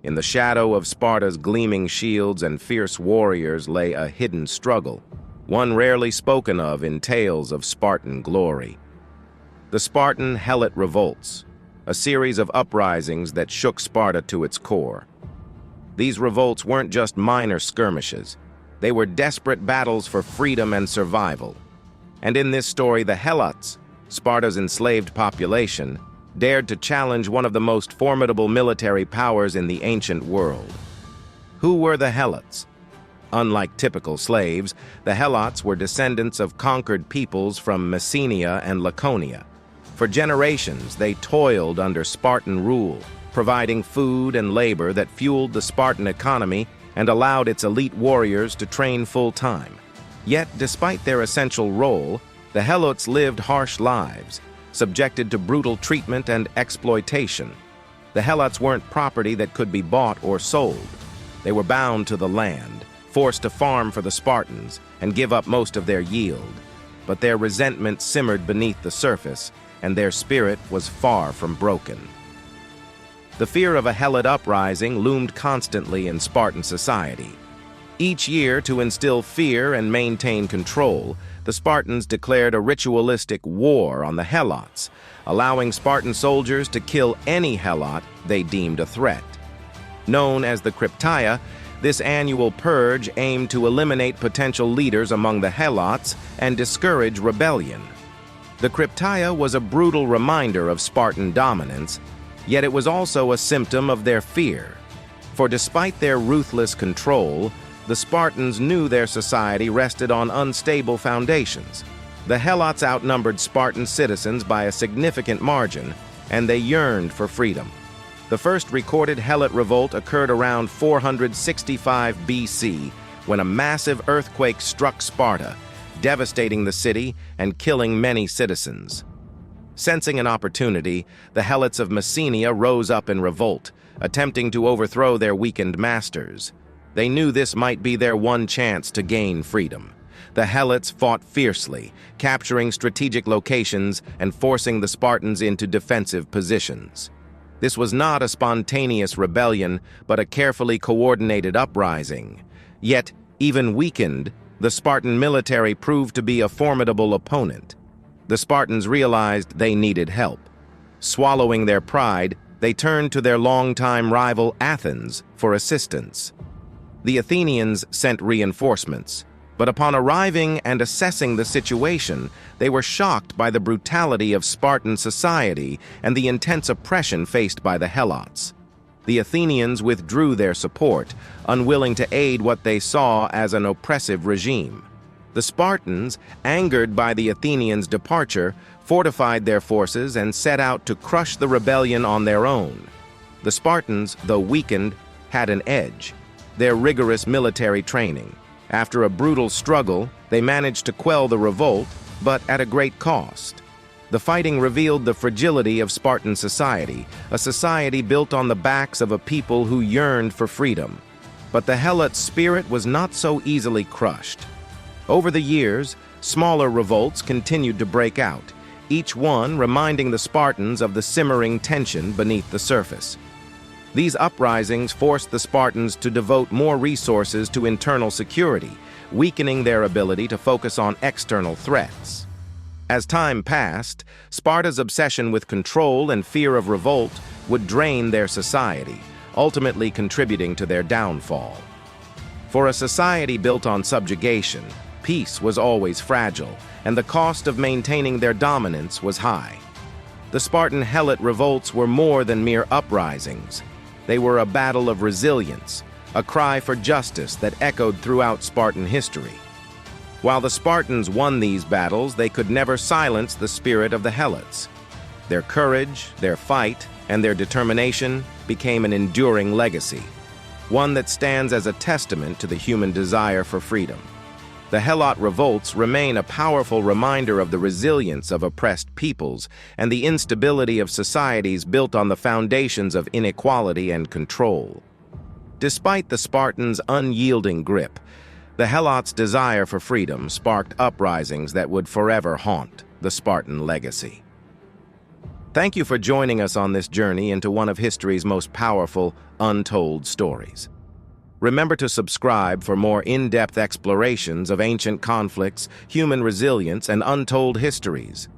In the shadow of Sparta's gleaming shields and fierce warriors lay a hidden struggle, one rarely spoken of in tales of Spartan glory. The Spartan Helot Revolts, a series of uprisings that shook Sparta to its core. These revolts weren't just minor skirmishes. They were desperate battles for freedom and survival. And in this story, the Helots, Sparta's enslaved population, dared to challenge one of the most formidable military powers in the ancient world. Who were the Helots? Unlike typical slaves, the Helots were descendants of conquered peoples from Messenia and Laconia. For generations, they toiled under Spartan rule, providing food and labor that fueled the Spartan economy and allowed its elite warriors to train full-time. Yet, despite their essential role, the Helots lived harsh lives, subjected to brutal treatment and exploitation. The Helots weren't property that could be bought or sold. They were bound to the land, forced to farm for the Spartans and give up most of their yield. But their resentment simmered beneath the surface, and their spirit was far from broken. The fear of a Helot uprising loomed constantly in Spartan society. Each year, to instill fear and maintain control, the Spartans declared a ritualistic war on the Helots, allowing Spartan soldiers to kill any Helot they deemed a threat. Known as the Cryptia, this annual purge aimed to eliminate potential leaders among the Helots and discourage rebellion. The Cryptia was a brutal reminder of Spartan dominance, yet it was also a symptom of their fear. For despite their ruthless control, the Spartans knew their society rested on unstable foundations. The Helots outnumbered Spartan citizens by a significant margin, and they yearned for freedom. The first recorded Helot Revolt occurred around 465 BC, when a massive earthquake struck Sparta, devastating the city and killing many citizens. Sensing an opportunity, the Helots of Messenia rose up in revolt, attempting to overthrow their weakened masters. They knew this might be their one chance to gain freedom. The Helots fought fiercely, capturing strategic locations and forcing the Spartans into defensive positions. This was not a spontaneous rebellion, but a carefully coordinated uprising. Yet, even weakened, the Spartan military proved to be a formidable opponent. The Spartans realized they needed help. Swallowing their pride, they turned to their longtime rival Athens for assistance. The Athenians sent reinforcements, but upon arriving and assessing the situation, they were shocked by the brutality of Spartan society and the intense oppression faced by the Helots. The Athenians withdrew their support, unwilling to aid what they saw as an oppressive regime. The Spartans, angered by the Athenians' departure, fortified their forces and set out to crush the rebellion on their own. The Spartans, though weakened, had an edge: their rigorous military training. After a brutal struggle, they managed to quell the revolt, but at a great cost. The fighting revealed the fragility of Spartan society, a society built on the backs of a people who yearned for freedom. But the Helot spirit was not so easily crushed. Over the years, smaller revolts continued to break out, each one reminding the Spartans of the simmering tension beneath the surface. These uprisings forced the Spartans to devote more resources to internal security, weakening their ability to focus on external threats. As time passed, Sparta's obsession with control and fear of revolt would drain their society, ultimately contributing to their downfall. For a society built on subjugation, peace was always fragile, and the cost of maintaining their dominance was high. The Spartan Helot revolts were more than mere uprisings. They were a battle of resilience, a cry for justice that echoed throughout Spartan history. While the Spartans won these battles, they could never silence the spirit of the Helots. Their courage, their fight, and their determination became an enduring legacy, one that stands as a testament to the human desire for freedom. The Helot revolts remain a powerful reminder of the resilience of oppressed peoples and the instability of societies built on the foundations of inequality and control. Despite the Spartans' unyielding grip, the Helots' desire for freedom sparked uprisings that would forever haunt the Spartan legacy. Thank you for joining us on this journey into one of history's most powerful, untold stories. Remember to subscribe for more in-depth explorations of ancient conflicts, human resilience, and untold histories.